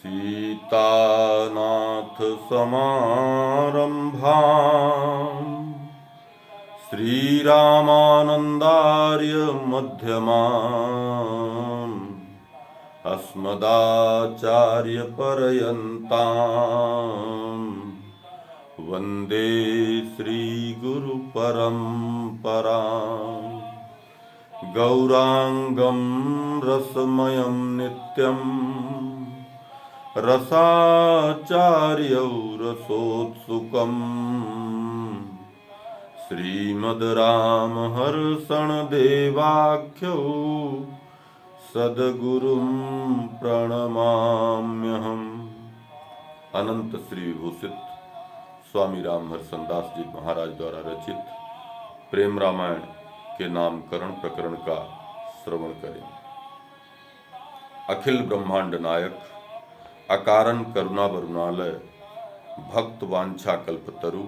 सीतानाथ समारंभाम् श्रीरामानन्दार्य मध्यमाम् अस्मदाचार्यपर्यन्ताम् वन्दे श्रीगुरुपरम्पराम् गौरांगं रसमयं नित्यं रसाचार्यौ रसोत्सुकम् श्रीमद्रामहर्षणदेवाख्यौ सद्गुरुं प्रणमाम्यहम्। अनंत श्री विभूषित स्वामी रामहर्षण दास जी महाराज द्वारा रचित प्रेम रामायण के नामकरण प्रकरण का श्रवण करें। अखिल ब्रह्मांड नायक अकारण करुणा वरुणालय भक्त वांछा कल्पतरु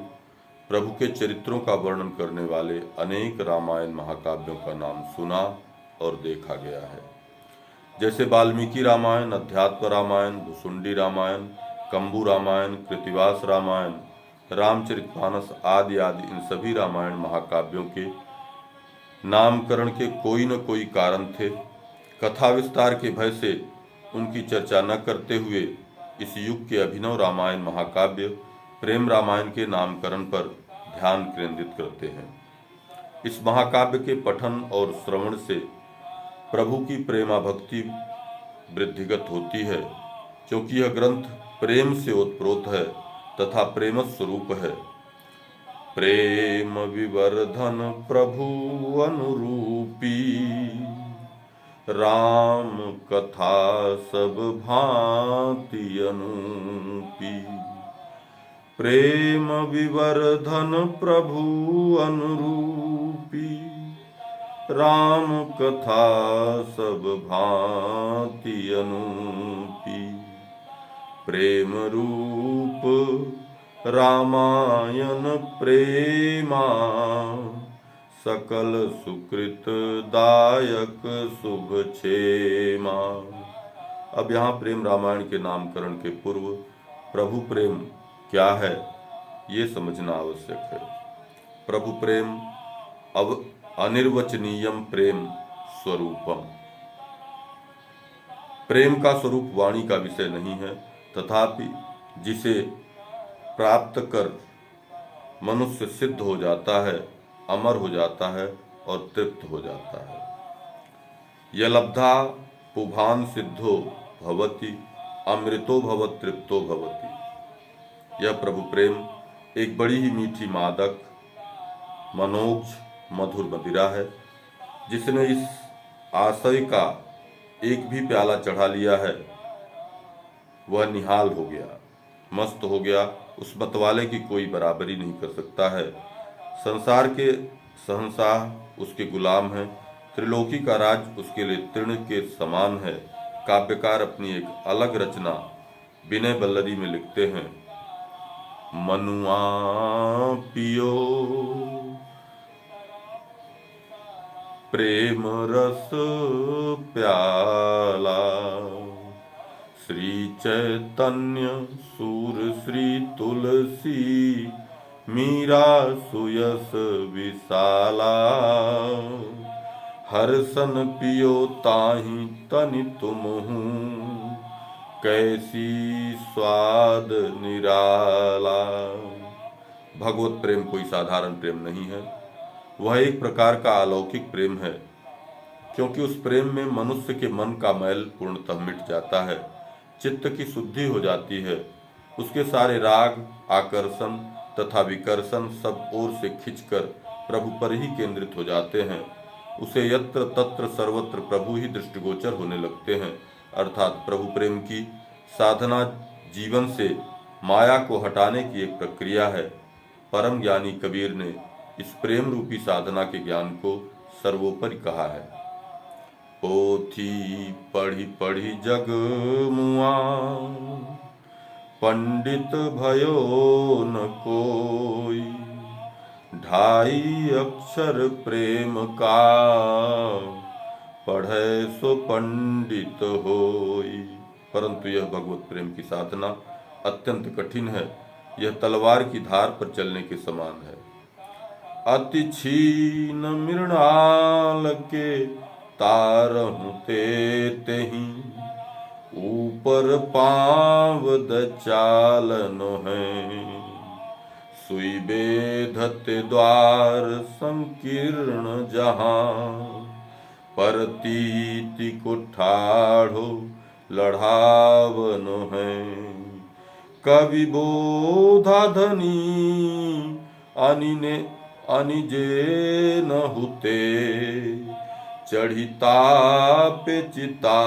प्रभु के चरित्रों का वर्णन करने वाले अनेक रामायण महाकाव्यों का नाम सुना और देखा गया है, जैसे वाल्मीकि रामायण, अध्यात्म रामायण, भुसुंडी रामायण, कंबू रामायण, कृतिवास रामायण, रामचरितमानस आदि आदि। इन सभी रामायण महाकाव्यों के नामकरण के कोई न कोई कारण थे। कथा विस्तार के भय से उनकी चर्चा न करते हुए इस युग के अभिनव रामायण महाकाव्य प्रेम रामायण के नामकरण पर ध्यान केंद्रित करते हैं। इस महाकाव्य के पठन और श्रवण से प्रभु की प्रेमा भक्ति वृद्धिगत होती है, क्योंकि यह ग्रंथ प्रेम से ओतप्रोत है तथा प्रेम स्वरूप है। प्रेम विवर्धन प्रभु अनुरूपी राम कथा सब भांति अनूपी। प्रेम विवर्धन प्रभु अनुरूपी राम कथा सब भांति अनूपी। प्रेम रूप रामायण प्रेमा सकल सुकृत दायक शुभ क्षेमा। अब यहाँ प्रेम रामायण के नामकरण के पूर्व प्रभु प्रेम क्या है ये समझना आवश्यक है। प्रभु प्रेम अब अनिर्वचनीयम प्रेम स्वरूपम। प्रेम का स्वरूप वाणी का विषय नहीं है, तथापि जिसे प्राप्त कर मनुष्य सिद्ध हो जाता है, अमर हो जाता है और तृप्त हो जाता है। यह लब्धा पुभान सिद्धो भवति अमृतो भवत तृप्तो भवति। यह प्रभु प्रेम एक बड़ी ही मीठी मादक मनोज मधुर मदिरा है। जिसने इस आशय का एक भी प्याला चढ़ा लिया है वह निहाल हो गया, मस्त हो गया। उस मतवाले की कोई बराबरी नहीं कर सकता है। संसार के शहंशाह उसके गुलाम हैं। त्रिलोकी का राज उसके लिए तृण के समान है। काव्यकार अपनी एक अलग रचना विनय बल्लरी में लिखते हैं, मनुआ पियो प्रेम रस प्याला। श्री चैतन्य सूर श्री तुलसी मीरा सुयस विशाला। हर्षन पियो ताहि तनि तुमहु कैसी स्वाद निराला। भगवत प्रेम कोई साधारण प्रेम नहीं है, वह एक प्रकार का अलौकिक प्रेम है, क्योंकि उस प्रेम में मनुष्य के मन का मैल पूर्णतः मिट जाता है, चित्त की शुद्धि हो जाती है। उसके सारे राग, आकर्षण तथा विकर्षण सब ओर से खींचकर प्रभु पर ही केंद्रित हो जाते हैं। उसे यत्र तत्र सर्वत्र प्रभु ही दृष्टिगोचर होने लगते हैं। अर्थात प्रभु प्रेम की साधना जीवन से माया को हटाने की एक प्रक्रिया है। परम ज्ञानी कबीर ने इस प्रेम रूपी साधना के ज्ञान को सर्वोपरि कहा है। पोथी पढ़ी पढ़ी जग मुआ पंडित भयो न कोई। ढाई अक्षर प्रेम का पढ़े सो पंडित होई। परंतु यह भगवत प्रेम की साधना अत्यंत कठिन है। यह तलवार की धार पर चलने के समान है। अति छीन मृणाल के तारहु ते तेहि, ऊपर पाँव द चालन है। सुई बेधते द्वार संकीर्ण जहाँ, परतीति कुठाढ़ो लढ़ावन है। कवि बोधा धनी अनिजे न हुते, चढ़िता पे चिता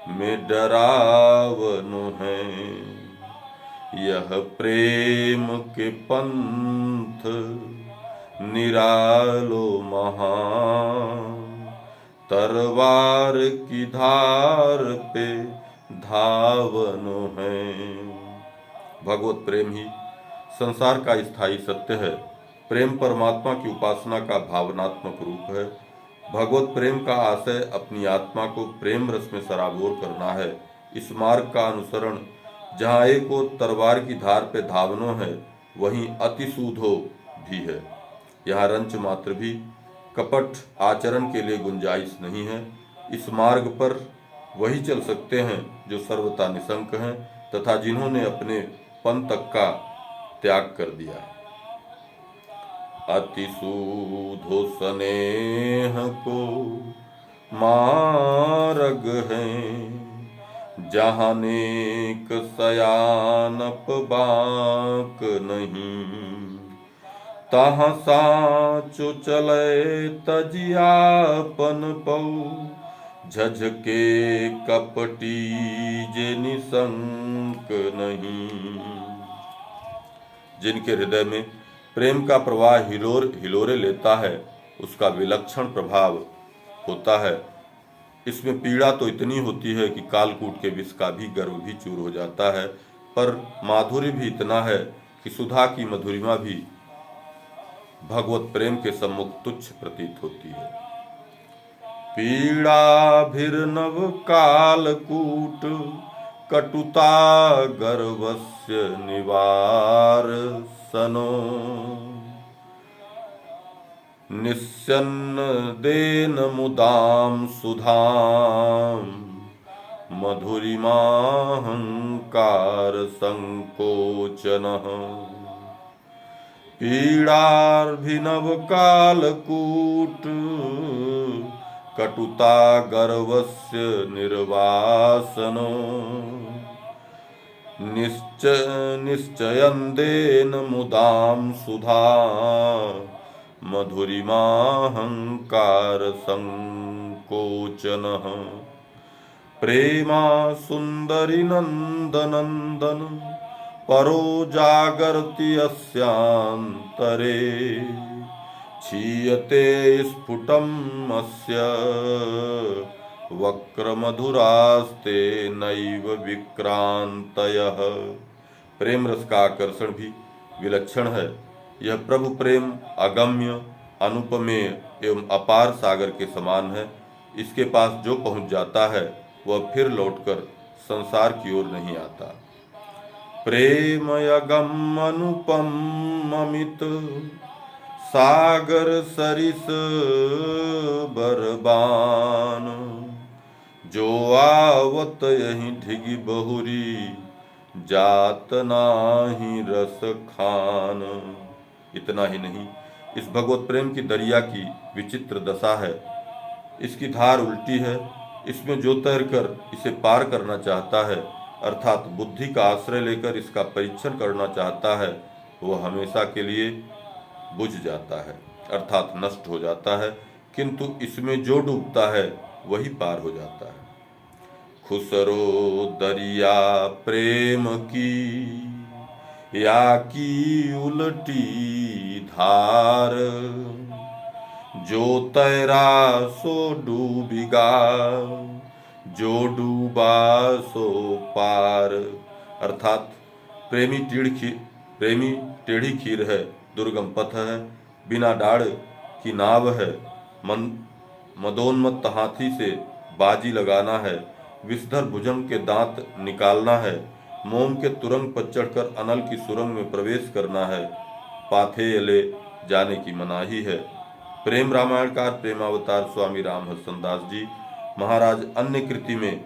में डरावन है। यह प्रेम के पंथ निरालो महान, तरवार की धार पे धावन है। भगवत प्रेम ही संसार का स्थायी सत्य है। प्रेम परमात्मा की उपासना का भावनात्मक रूप है। भगवत प्रेम का आशय अपनी आत्मा को प्रेम रस में सराबोर करना है। इस मार्ग का अनुसरण जहाँ एक और तलवार की धार पे धावनो है, वहीं अतिसूधो भी है। यहाँ रंच मात्र भी कपट आचरण के लिए गुंजाइश नहीं है। इस मार्ग पर वही चल सकते हैं जो सर्वथा निशंक हैं तथा जिन्होंने अपने पन तक का त्याग कर दिया। अतिसूधो स्नेह को मार्ग है, जहाँ नेक सयानप बाक नहीं। तहाँ साचो चले तजियापन पऊ, झझके कपटी जे निशंक नहीं। जिनके हृदय में प्रेम का प्रवाह हिलोरे लेता है, उसका विलक्षण प्रभाव होता है। इसमें पीड़ा तो इतनी होती है कि कालकूट के विष का भी गर्व भी चूर हो जाता है, पर माधुर्य भी इतना है कि सुधा की मधुरिमा भी भगवत प्रेम के सम्मुख तुच्छ प्रतीत होती है। पीड़ा भिर नव कालकूट, कटुता गर्वस्य निवार सनो। निस्यन्न देन मुदाम सुधाम, मधुरिमाहंकार संकोचनः। पीड़ार्भिनव कालकूट, कटुता गर्वस्य निर्वासनो। निश्चयन्देन मुदाम सुधा, मधुरिमाहंकार संकोचनः। प्रेमा सुंदरी नंदनंदन, परो जागर्ति अस्यांतरे। क्षीयते स्फुटम् अस्य, वक्रमधुरास्ते नैव विक्रांतयः। प्रेम रस का आकर्षण भी विलक्षण है। यह प्रभु प्रेम अगम्य, अनुपमेय एवं अपार सागर के समान है। इसके पास जो पहुंच जाता है वह फिर लौटकर संसार की ओर नहीं आता। प्रेमयगम अनुपम अमित, सागर सरिस बरबान। जो आवत यहीं ढिगी बहुरी, जात नाही रस खान। इतना ही नहीं, इस भगवत प्रेम की दरिया की विचित्र दशा है। इसकी धार उल्टी है। इसमें जो तैरकर इसे पार करना चाहता है, अर्थात बुद्धि का आश्रय लेकर इसका परीक्षण करना चाहता है, वह हमेशा के लिए बुझ जाता है, अर्थात नष्ट हो जाता है। किंतु इसमें जो डूबता है वही पार हो जाता है। खुसरो दरिया प्रेम की, या की उलटी धार। जो तैरा सो डूबिगा, जो डूबा सो पार। अर्थात प्रेमी टेढ़ी खीर है, दुर्गम पथ है, बिना डाड़ की नाव है, मदोन्मत्त हाथी से बाजी लगाना है। विषधर भुजंग के दांत निकालना है, मोम के तुरंग पर चढ़कर अनल की सुरंग में प्रवेश करना है, पाथेयले जाने की मनाही है। प्रेम रामायणकार प्रेमावतार स्वामी रामहंस दास जी महाराज अन्य कृति में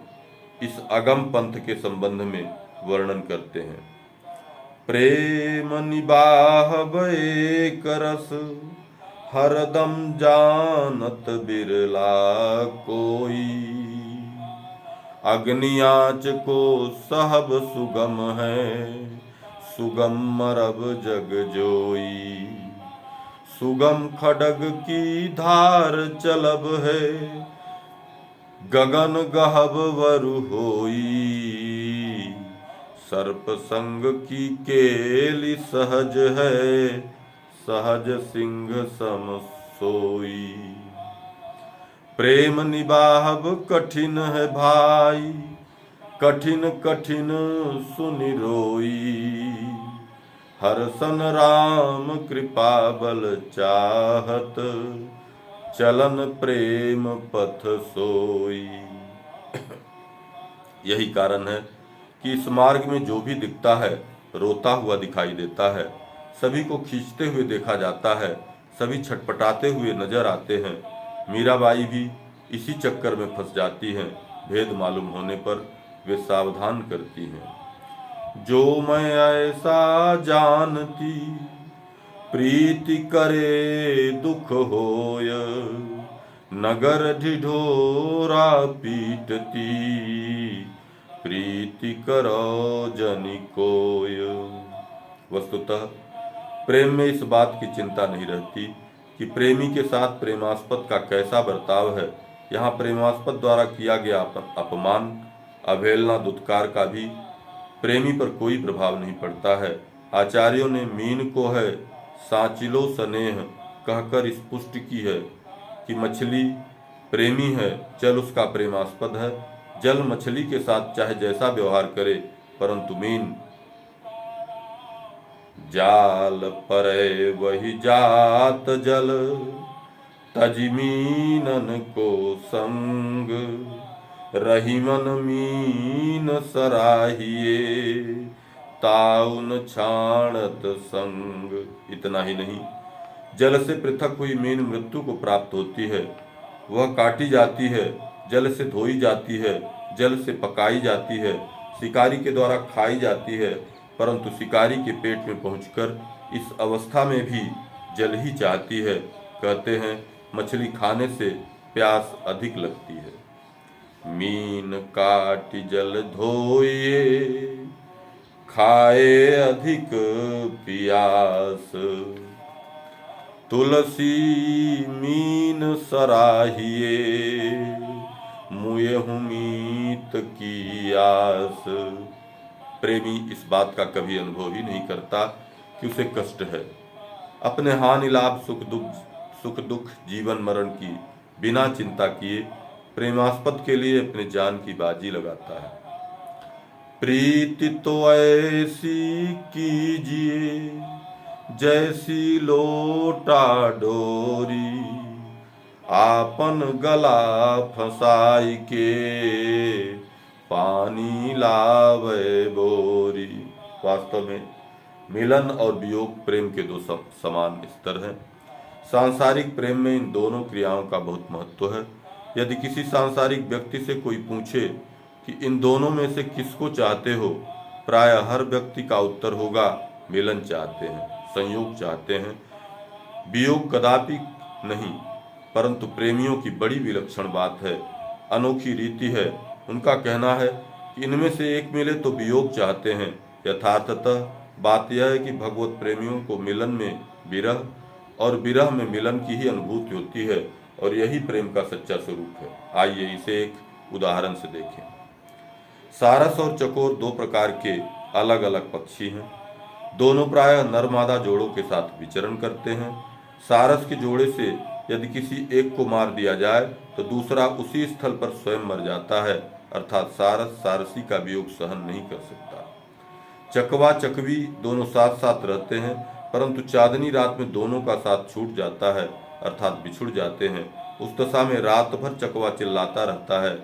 इस अगम पंथ के संबंध में वर्णन करते हैं। प्रेम निबाहबे करस हरदम जानत बिरला कोई, अग्नि आँच को सहब सुगम है, सुगम मरब जग जोई, सुगम खडग की धार चलब है, गगन गहब वरु होई, सर्प संग की केली सहज है, सहज सिंह सम सोई। प्रेम निबाहब कठिन है भाई, कठिन कठिन सुनि रोई, हरसन राम कृपा बल चाहत, चलन प्रेम पथ सोई। यही कारण है कि इस मार्ग में जो भी दिखता है रोता हुआ दिखाई देता है, सभी को खींचते हुए देखा जाता है, सभी छटपटाते हुए नजर आते हैं। मीराबाई भी इसी चक्कर में फंस जाती हैं। भेद मालूम होने पर वे सावधान करती हैं। जो मैं ऐसा जानती, प्रीति करे दुख होय, नगर ढिढोरा पीटती, प्रीति करो जनि कोय। वस्तुतः प्रेम में इस बात की चिंता नहीं रहती कि प्रेमी के साथ प्रेमास्पद का कैसा बर्ताव है। यहाँ प्रेमास्पद द्वारा किया गया अपमान, अवहेलना, दुत्कार का भी प्रेमी पर कोई प्रभाव नहीं पड़ता है। आचार्यों ने मीन को है साचिलो स्नेह कहकर इस पुष्टि की है कि मछली प्रेमी है, जल उसका प्रेमास्पद है। जल मछली के साथ चाहे जैसा व्यवहार करे, परंतु मीन जाल परे वही जात जल, तजमीनन को संग, रहीमन मीन सराहिए, ताउन छाणत संग। इतना ही नहीं, जल से पृथक हुई मीन मृत्यु को प्राप्त होती है। वह काटी जाती है, जल से धोई जाती है, जल से पकाई जाती है, शिकारी के द्वारा खाई जाती है, परंतु शिकारी के पेट में पहुंचकर इस अवस्था में भी जल ही चाहती है। कहते हैं मछली खाने से प्यास अधिक लगती है। मीन काट जल धोए, खाए अधिक पियास, तुलसी मीन सराहिए, मुयहु मीत की आस। प्रेमी इस बात का कभी अनुभव ही नहीं करता कि उसे कष्ट है। अपने हानि लाभ सुख दुख जीवन मरण की बिना चिंता किए प्रेमास्पद के लिए अपने जान की बाजी लगाता है। प्रीति तो ऐसी कीजिए जैसी लोटा डोरी, आपन गला फसाई के पानी लावे बोरी। वास्तव में मिलन और वियोग प्रेम के दो समान स्तर हैं। सांसारिक प्रेम में इन दोनों क्रियाओं का बहुत महत्व है। यदि किसी सांसारिक व्यक्ति से कोई पूछे कि इन दोनों में से किसको चाहते हो, प्रायः हर व्यक्ति का उत्तर होगा मिलन चाहते हैं, संयोग चाहते हैं, वियोग कदापि नहीं। परंतु प्रेमियों की बड़ी विलक्षण बात है, अनोखी रीति है। उनका कहना है कि इनमें से एक मिले तो वियोग चाहते हैं। यथार्थतः बात यह है कि भगवत प्रेमियों को मिलन में विरह और विरह में मिलन की ही अनुभूति होती है, और यही प्रेम का सच्चा स्वरूप है। आइए इसे एक उदाहरण से देखें। सारस और चकोर दो प्रकार के अलग अलग पक्षी हैं। दोनों प्रायः नर मादा जोड़ों के साथ विचरण करते हैं। सारस के जोड़े से यदि किसी एक को मार दिया जाए तो दूसरा उसी स्थल पर स्वयं मर जाता है, अर्थात सारस सारसी का वियोग सहन नहीं कर सकता। चकवा चकवी दोनों साथ साथ रहते हैं, परंतु चांदनी रात में दोनों का साथ छूट जाता है, अर्थात बिछुड़ जाते हैं। उस दशा में रात भर चकवा चिल्लाता रहता है,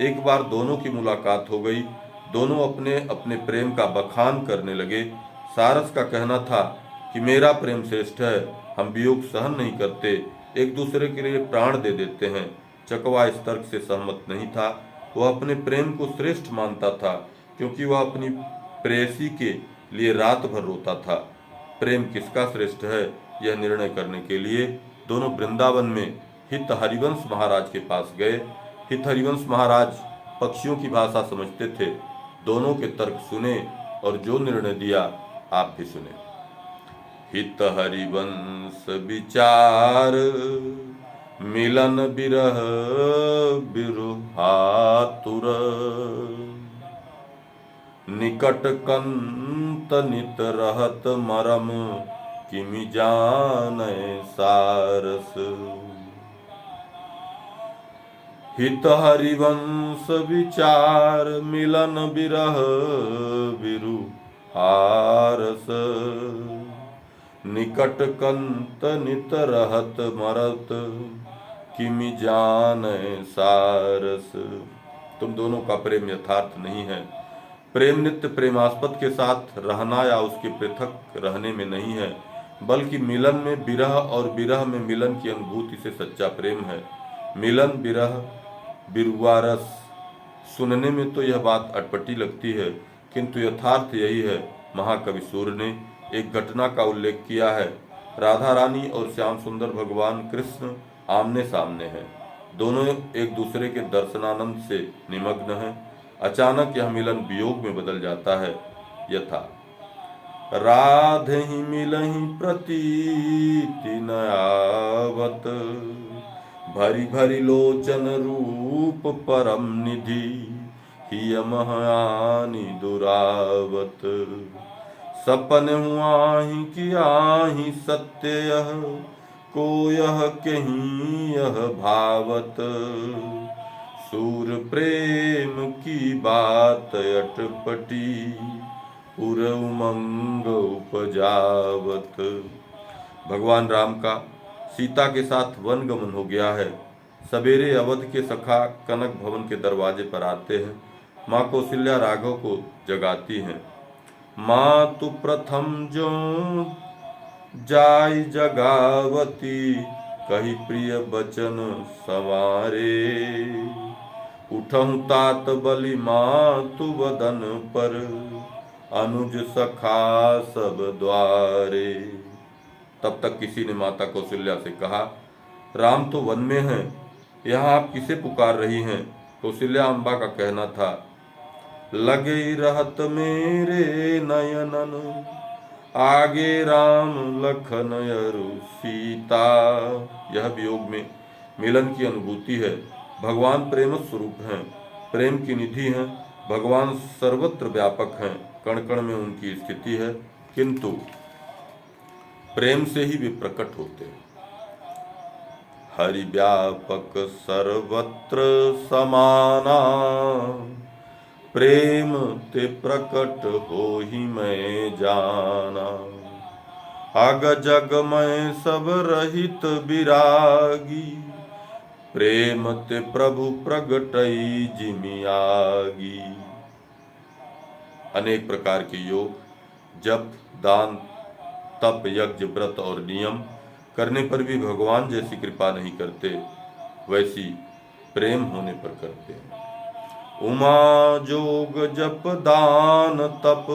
एक बार दोनों की मुलाकात हो गई। दोनों अपने अपने प्रेम का बखान करने लगे। सारस का कहना था कि मेरा प्रेम श्रेष्ठ है, हम वियोग सहन नहीं करते, एक दूसरे के लिए प्राण दे देते हैं। चकवा इस तर्क से सहमत नहीं था। वह अपने प्रेम को श्रेष्ठ मानता था, क्योंकि वह अपनी प्रेयसी के लिए रात भर रोता था। प्रेम किसका श्रेष्ठ है, यह निर्णय करने के लिए दोनों वृंदावन में हित हरिवंश महाराज के पास गए। हित हरिवंश महाराज पक्षियों की भाषा समझते थे। दोनों के तर्क सुने और जो निर्णय दिया आप भी सुने। हित हरिवंश विचार, मिलन बिरह बिरुहातुर, निकट कंत नित रहत मरम, किमि जानय सारस। हित हरिवंश विचार, मिलन बिरह बिरुहारस, निकट कंत नित रहत मरत, किमि जानय सारस। तुम दोनों का प्रेम यथार्थ नहीं है। प्रेम नित्य प्रेमास्पद के साथ रहना या उसके पृथक रहने में नहीं है, बल्कि मिलन में विरह और विरह में मिलन की अनुभूति से सच्चा प्रेम है। मिलन बिरह बिरुवारस, सुनने में तो यह बात अटपटी लगती है, किंतु यथार्थ यही है। महाकवि सूर्य ने एक घटना का उल्लेख किया है। राधा रानी और श्याम सुंदर भगवान कृष्ण आमने सामने हैं। दोनों एक दूसरे के दर्शनानंद से निमग्न हैं। अचानक यह मिलन वियोग में बदल जाता है। यथा राधहि मिलहि प्रतीति न आवत, भरी भरी लोचन रूप परम निधि, हिय महानी दुरावत। सपन हुआहि कि आहि सत्य यह, को यह कहीं यह भावत। सूर प्रेम की बात अटपटी, उर उमंग उपजावत। भगवान राम का सीता के साथ वन गमन हो गया है। सवेरे अवध के सखा कनक भवन के दरवाजे पर आते हैं। माँ कौशल्या राघव को जगाती हैं। माँ तू प्रथम जो जाय जगावती, कही प्रिय बचन संवारे। उठहु तात बलि मातु वदन पर, अनुज सखा सब द्वारे। तब तक किसी ने माता कौशल्या से कहा, राम तो वन में हैं, यहाँ आप किसे पुकार रही हैं? कौशल्या अम्बा का कहना था, लगे रहत मेरे नयनन, आगे राम लखन अरु सीता। यह वियोग में मिलन की अनुभूति है। भगवान प्रेम स्वरूप हैं, प्रेम की निधि हैं। भगवान सर्वत्र व्यापक हैं, कण कण में उनकी स्थिति है, किंतु प्रेम से ही वे प्रकट होते हैं। हरि व्यापक सर्वत्र समाना, प्रेम ते प्रकट हो ही मैं जाना। अग जग में सब रहित विरागी, प्रेम ते प्रभु प्रगटई जिमियागी। अनेक प्रकार के योग, जप, दान, तप, यज्ञ, व्रत और नियम करने पर भी भगवान जैसी कृपा नहीं करते, वैसी प्रेम होने पर करते हैं। उमा जोग जप दान तप,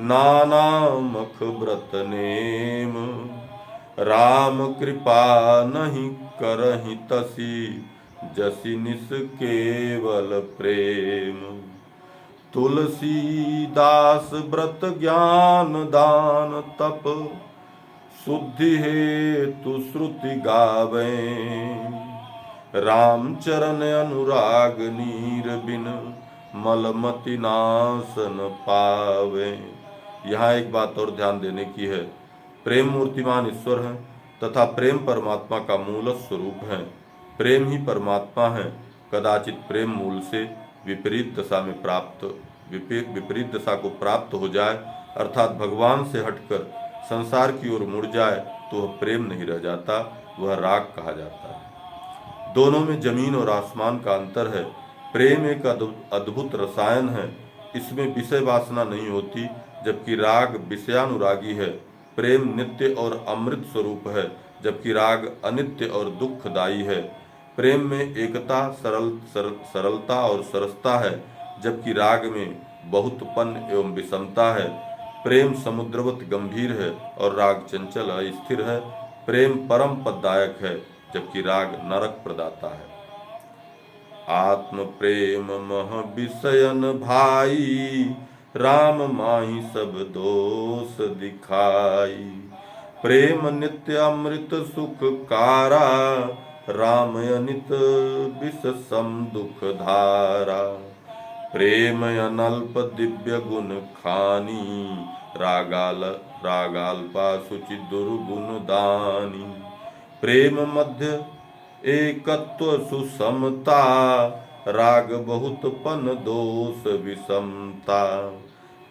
नाना मख व्रत नेम, राम कृपा नहीं करहि तसी, जसी निस केवल प्रेम। तुलसीदास व्रत ज्ञान दान तप, शुद्धि हेतु श्रुति गावें। राम चरण अनुराग नीर बिन, मलमति नासन पावे। यहाँ एक बात और ध्यान देने की है। प्रेम मूर्तिमान ईश्वर हैं तथा प्रेम परमात्मा का मूल स्वरूप है। प्रेम ही परमात्मा है। कदाचित प्रेम मूल से विपरीत दशा को प्राप्त हो जाए, अर्थात भगवान से हटकर संसार की ओर मुड़ जाए, तो वह प्रेम नहीं रह जाता, वह राग कहा जाता है। दोनों में जमीन और आसमान का अंतर है। प्रेम एक अद्भुत रसायन है। इसमें विषय वासना नहीं होती, जबकि राग विषयानुरागी है। प्रेम नित्य और अमृत स्वरूप है, जबकि राग अनित्य और दुखदायी है। प्रेम में एकता, सरलता और सरसता है, जबकि राग में बहुतपन एवं विषमता है। प्रेम समुद्रवत गंभीर है और राग चंचल अस्थिर है। प्रेम परम पददायक है, जबकि राग नरक प्रदाता है। आत्म प्रेम मह विषयन भाई, राम माही सब दोष दिखाई। प्रेम नित्य अमृत सुख कारा, राम अनित विष सम दुख धारा। प्रेम अनल्प दिव्य गुण खानी, रागाल्पा सुचि दुर्गुण दानी। प्रेम मध्य एकत्व सुसमता, राग बहुत पन दोष विषमता।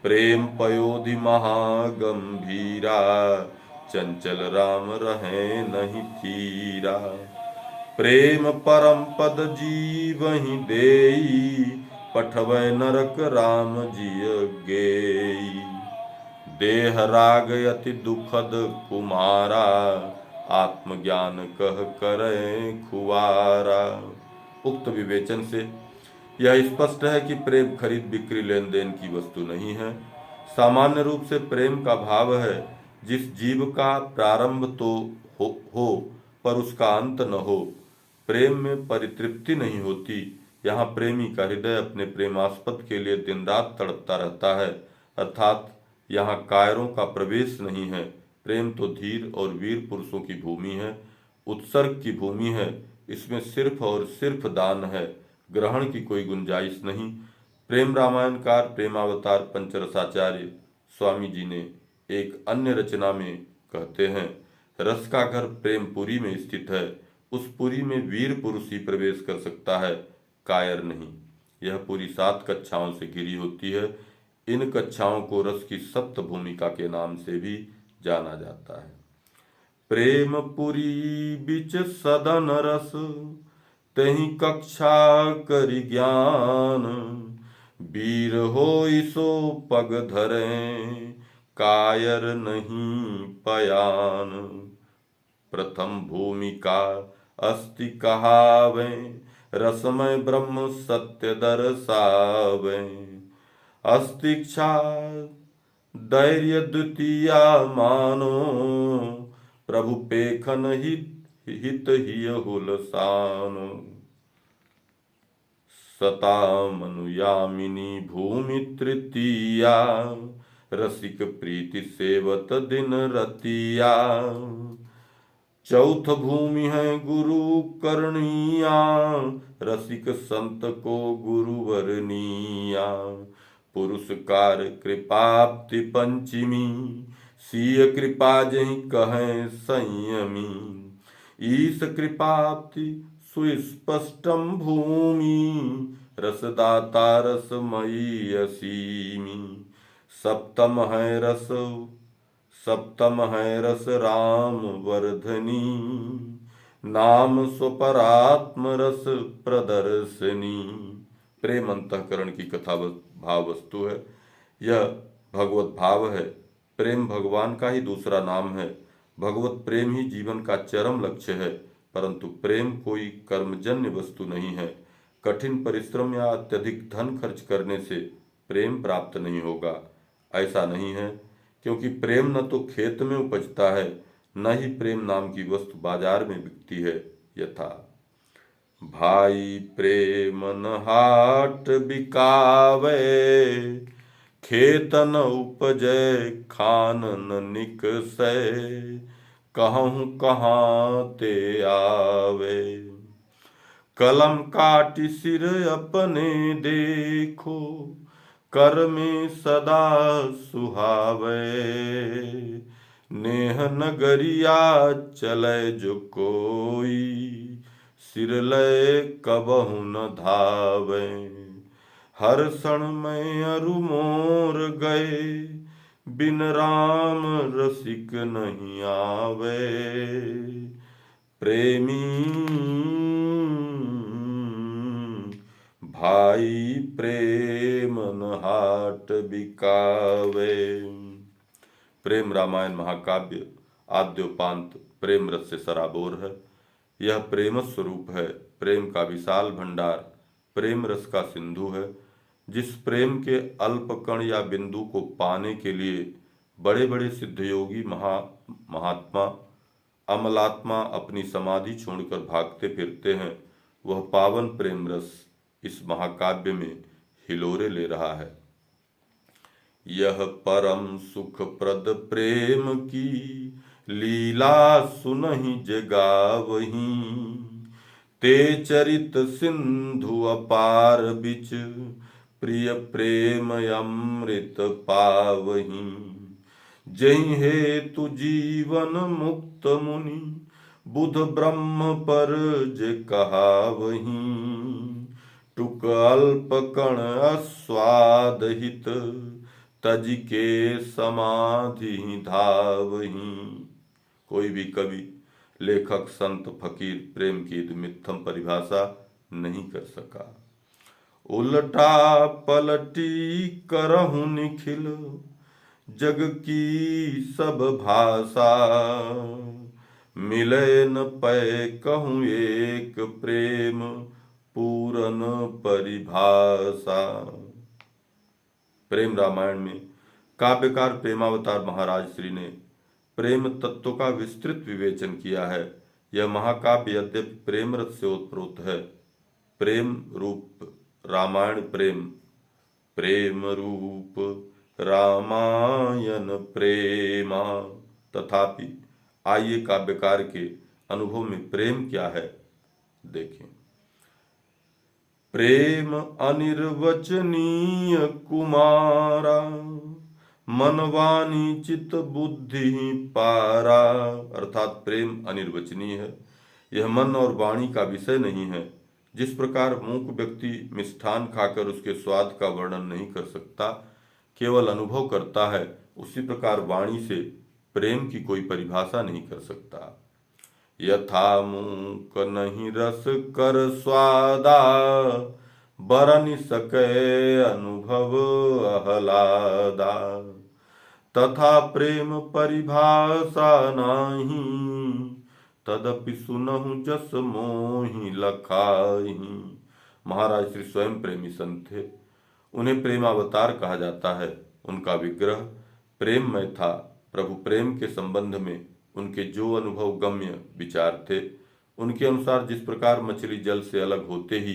प्रेम पयोधि महागंभीरा, चंचल राम रहे नहीं थीरा। प्रेम परम पद जीवहि देई, पठवै नरक राम जिय गेई। देह राग अति दुखद कुमारा, आत्मज्ञान कह करे खुआरा। उक्त विवेचन से यह स्पष्ट है कि प्रेम खरीद बिक्री लेन देन की वस्तु नहीं है। सामान्य रूप से प्रेम का भाव है जिस जीव का प्रारंभ तो हो पर उसका अंत न हो। प्रेम में परितृप्ति नहीं होती। यहाँ प्रेमी का हृदय अपने प्रेमास्पद के लिए दिन रात तड़पता रहता है, अर्थात यहाँ कायरों का प्रवेश नहीं है। प्रेम तो धीर और वीर पुरुषों की भूमि है, उत्सर्ग की भूमि है। इसमें सिर्फ और सिर्फ दान है, ग्रहण की कोई गुंजाइश नहीं। प्रेम रामायणकार प्रेमावतार पंचरसाचार्य स्वामी जी ने एक अन्य रचना में कहते हैं, रस का घर प्रेमपुरी में स्थित है। उस पुरी में वीर पुरुष ही प्रवेश कर सकता है, कायर नहीं। यह पूरी 7 कक्षाओं से घिरी होती है। इन कक्षाओं को रस की सप्त भूमिका के नाम से भी जाना जाता है। प्रेम पुरी बिच सदन रस, तहि कक्षा करि ज्ञान। वीर होई सो पग धरे, कायर नहीं पयान। प्रथम भूमिका अस्ति कहावे, रसमय ब्रह्म सत्य दर्शावे। अस्तिक्षा धैर्य द्वितीया मानो, प्रभु पेखन हित हिय हुलसानो। सता मनुयामिनी भूमि तृतीया, रसिक प्रीति सेवत दिन रतिया। चौथ भूमि है गुरु करनिया, रसिक संत को गुरु वरनिया। पुरुषकार कृपाप्ति पंचमी, सीय कृपा जहि कहें संयमी। ईश कृपाप्ति सुस्पष्टम भूमि, रसदाता रसमयी असीमी। सप्तम है रस राम वर्धनी, नाम स्वपरात्म रस प्रदर्शनी। प्रेम अंतःकरण की कथा भाव वस्तु है। यह भगवत भाव है। प्रेम भगवान का ही दूसरा नाम है। भगवत प्रेम ही जीवन का चरम लक्ष्य है, परंतु प्रेम कोई कर्मजन्य वस्तु नहीं है। कठिन परिश्रम या अत्यधिक धन खर्च करने से प्रेम प्राप्त नहीं होगा, ऐसा नहीं है। क्योंकि प्रेम न तो खेत में उपजता है, न ही प्रेम नाम की वस्तु बाजार में बिकती है। यथा भाई प्रेम न हाट बिकावे, खेत न उपजै खान न निकसै। कहूँ कहाँ ते आवे, कलम काटि सिर अपने देखो। कर में सदा सुहावे, नेह नगरिया चले जो कोई। सिर लय कबहु न धावे, हर क्षण में अरु मोर गए। बिन राम रसिक नहीं आवे, प्रेमी भाई प्रेम न हाट बिकावे। प्रेम रामायण महाकाव्य आद्योपांत प्रेम रस से सराबोर है। यह प्रेम स्वरूप है, प्रेम का विशाल भंडार, प्रेम रस का सिंधु है। जिस प्रेम के अल्प कण या बिंदु को पाने के लिए बड़े बड़े सिद्धयोगी महात्मा अमलात्मा अपनी समाधि छोड़कर भागते फिरते हैं, वह पावन प्रेम रस इस महाकाव्य में हिलोरे ले रहा है। यह परम सुखप्रद प्रेम की लीला सुनहि जगावहीं, ते चरित सिंधु अपार बिच प्रिय प्रेम अमृत पावहीं। जहि हेतु जीवन मुक्त मुनि बुध ब्रह्म पर जे कहावहीं, टुक अल्प कण अस्वाद हित तज के समाधि धावहीं। कोई भी कवि, लेखक, संत, फकीर प्रेम की मिथ्यम परिभाषा नहीं कर सका। उल्टा पलटी करहु निखिल जग की सब भाषा, मिले न पै कहूँ एक प्रेम पूरन परिभाषा। प्रेम रामायण में काव्यकार प्रेमावतार महाराज श्री ने प्रेम तत्व का विस्तृत विवेचन किया है। यह महाकाव्य यद्यपि प्रेम रस से ओतप्रोत है, प्रेम रूप रामायण प्रेम, प्रेम रूप रामायण प्रेमा, तथापि आइए काव्यकार के अनुभव में प्रेम क्या है देखें। प्रेम अनिर्वचनीय कुमारा, मन वाणी चित बुद्धि पारा। अर्थात प्रेम अनिर्वचनीय है, यह मन और वाणी का विषय नहीं है। जिस प्रकार मूक व्यक्ति मिष्ठान खाकर उसके स्वाद का वर्णन नहीं कर सकता, केवल अनुभव करता है, उसी प्रकार वाणी से प्रेम की कोई परिभाषा नहीं कर सकता। यथा मूक नहीं रस कर स्वादा, बरनि सकै अनुभव आह्लादा। तथा प्रेम परिभाषा नाही, तदपि सुनहु जस मोहि लखाही। महाराज श्री स्वयं प्रेमी संत थे, उन्हें प्रेमावतार कहा जाता है। उनका विग्रह प्रेममय था। प्रभु प्रेम के संबंध में उनके जो अनुभव गम्य विचार थे, उनके अनुसार जिस प्रकार मछली जल से अलग होते ही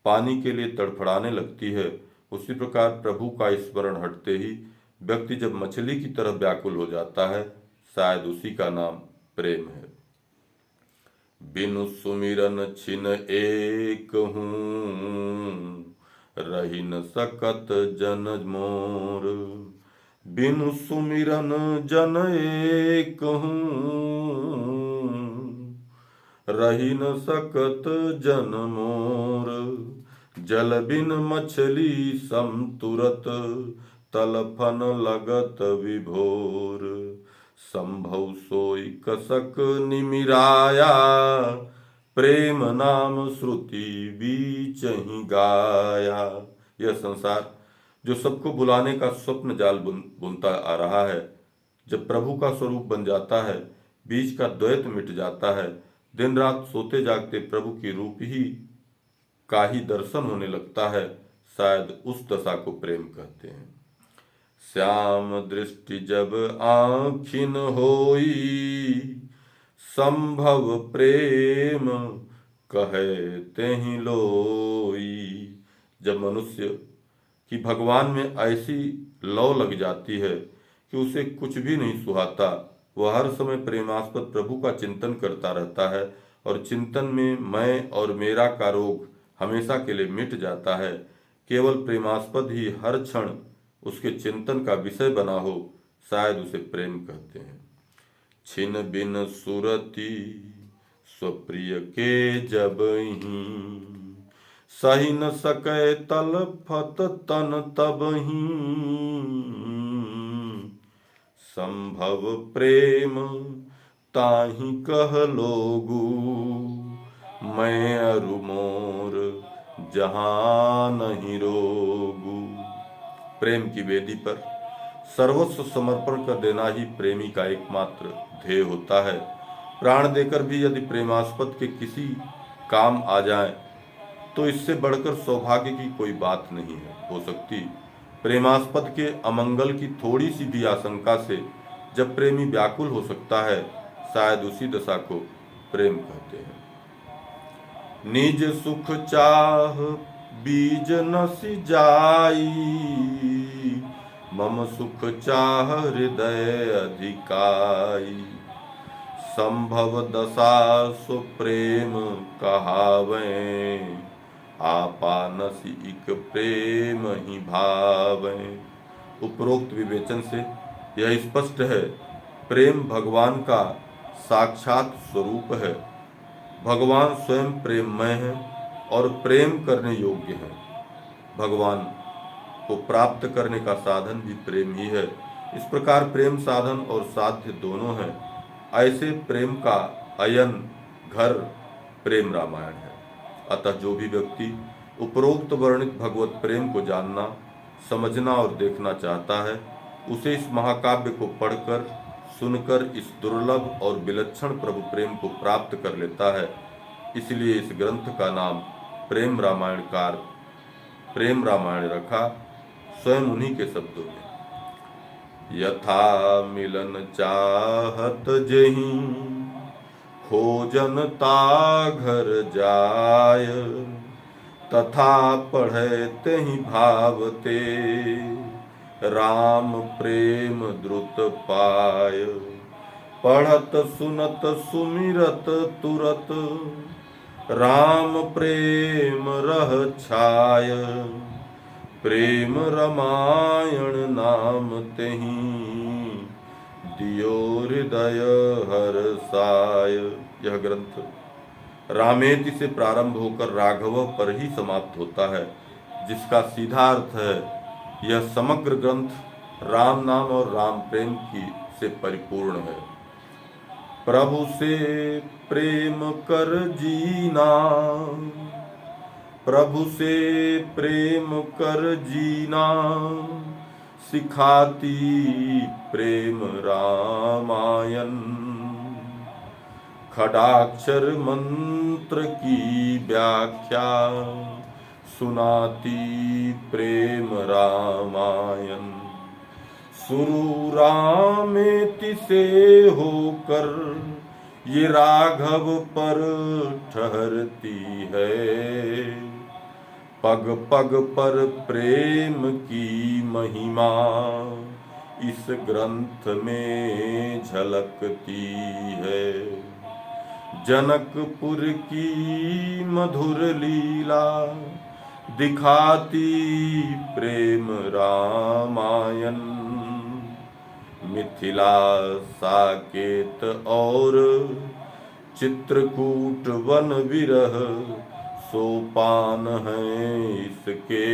पानी के लिए तड़फड़ाने लगती है, उसी प्रकार प्रभु का स्मरण हटते ही व्यक्ति जब मछली की तरह व्याकुल हो जाता है, शायद उसी का नाम प्रेम है। बिनु सुमिरन छिन एक हूँ, रही न सकत जन मोर। बिनु सुमिरन जन एक हूँ, रही न सकत जन मोर। जल बिन मछली समतुरत, तलफन लगत विभोर। संभव सोई कसक निमिराया, प्रेम नाम श्रुति बीच ही गाया। यह संसार जो सबको बुलाने का स्वप्न जाल बुनता आ रहा है, जब प्रभु का स्वरूप बन जाता है, बीच का द्वैत मिट जाता है, दिन रात सोते जागते प्रभु की रूप का ही दर्शन होने लगता है, शायद उस दशा को प्रेम कहते हैं। श्याम दृष्टि जब आँखिन होई, संभव प्रेम कहे तेहि लोई। जब मनुष्य की भगवान में ऐसी लौ लग जाती है कि उसे कुछ भी नहीं सुहाता, वह हर समय प्रेमास्पद प्रभु का चिंतन करता रहता है, और चिंतन में मैं और मेरा का रोग हमेशा के लिए मिट जाता है। केवल प्रेमास्पद ही हर क्षण उसके चिंतन का विषय बना हो, शायद उसे प्रेम कहते हैं। छिन बिन सुरति स्वप्रिय के जब ही, सही न सकै तलफत तन तब ही। संभव प्रेम ताहि कह लोगु, मैं अरु मोर जहां नहीं रोगू। प्रेम की वेदी पर सर्वस्व समर्पण कर देना ही प्रेमी का एकमात्र ध्येय होता है। प्राण देकर भी यदि प्रेमास्पद के किसी काम आ जाए तो इससे बढ़कर सौभाग्य की कोई बात नहीं है हो सकती। प्रेमास्पद के अमंगल की थोड़ी सी भी आशंका से जब प्रेमी व्याकुल हो सकता है, शायद उसी दशा को प्रेम कहते हैं। निज सुख चाह बीज न सिजाई, मम सुख चाह हृदय अधिकाई। संभव दशा सो प्रेम कहावें, आपा नसी इक प्रेम ही भावें। उपरोक्त विवेचन से यह स्पष्ट है, प्रेम भगवान का साक्षात स्वरूप है। भगवान स्वयं प्रेममय है और प्रेम करने योग्य है। भगवान को प्राप्त करने का साधन भी प्रेम ही है। इस प्रकार प्रेम साधन और साध्य दोनों हैं। ऐसे प्रेम का अयन घर प्रेम रामायण है। अतः जो भी व्यक्ति उपरोक्त वर्णित भगवत प्रेम को जानना, समझना और देखना चाहता है, उसे इस महाकाव्य को पढ़कर सुनकर इस दुर्लभ और विलक्षण प्रभु प्रेम को प्राप्त कर लेता है। इसलिए इस ग्रंथ का नाम प्रेम रामायण रखा, स्वयं उन्हीं के शब्दों में। यथा मिलन चाहत जेहि, खोजन ता घर जाय। तथा पढ़े तेहि भावते, राम प्रेम द्रुत पाय। पढ़त सुनत सुमिरत तुरत, राम प्रेम रह छाय। प्रेम रामायण नाम तेहि, दियो हृदय हर्षाय। यह ग्रंथ रामेति से प्रारंभ होकर राघव पर ही समाप्त होता है, जिसका सीधा अर्थ है यह समग्र ग्रंथ राम नाम और राम प्रेम की से परिपूर्ण है। प्रभु से प्रेम कर जीना, प्रभु से प्रेम कर जीना। सिखाती प्रेम रामायण, खडाक्षर मंत्र की व्याख्या। सुनाती प्रेम रामायण। शुरू रामेति से होकर ये राघव पर ठहरती है। पग पग पर प्रेम की महिमा, इस ग्रंथ में झलकती है। जनकपुर की मधुर लीला, दिखाती प्रेम रामायण। मिथिला साकेत और चित्रकूट वन विरह, सोपान हैं इसके।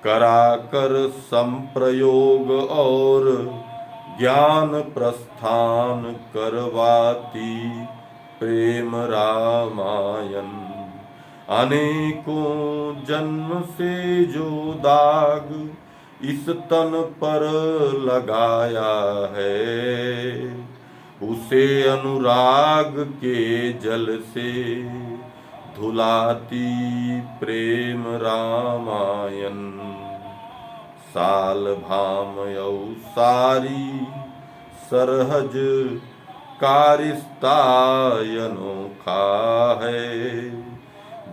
कराकर संप्रयोग और ज्ञान प्रस्थान करवाती प्रेम रामायण। अनेकों जन्म से जो दाग इस तन पर लगाया है, उसे अनुराग के जल से धुलाती प्रेम रामायण। साल भाम यौ सारी सरहज का रिश्ता अनोखा है।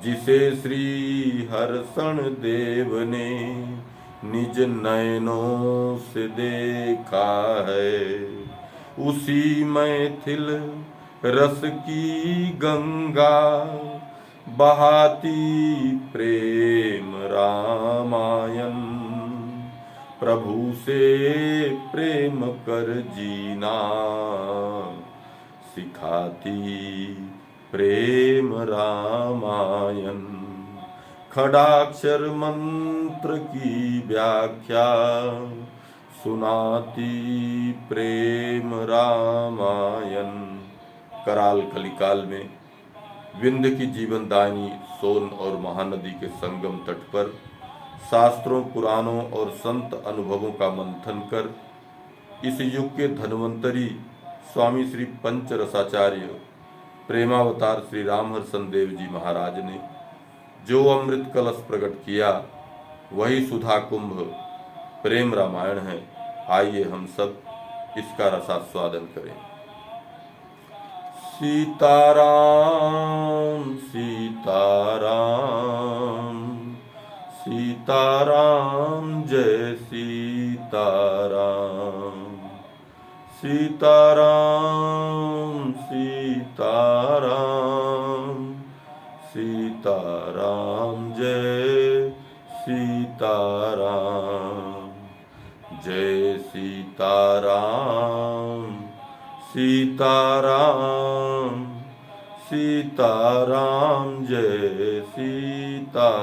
जिसे श्री हर्षण देव ने निज नयनों से देखा है। उसी मैथिल रस की गंगा, बहाती प्रेम रामायण। प्रभु से प्रेम कर जीना, सिखाती प्रेम रामायण। खडाक्षर मंत्र की व्याख्या, सुनाती प्रेम रामायण। कराल कलिकाल में विंध्य की जीवनदायिनी सोन और महानदी के संगम तट पर शास्त्रों, पुराणों और संत अनुभवों का मंथन कर इस युग के धन्वंतरी स्वामी श्री पंच रसाचार्य प्रेमावतार श्री रामहर्षण देव जी महाराज ने जो अमृत कलश प्रकट किया वही सुधा कुंभ प्रेम रामायण है। आइए हम सब इसका रसास्वादन करें। सीताराम सीताराम सीताराम जय सीताराम सीताराम सीताराम सीताराम जय सीताराम जय सीताराम सीताराम सीताराम जय सीताराम।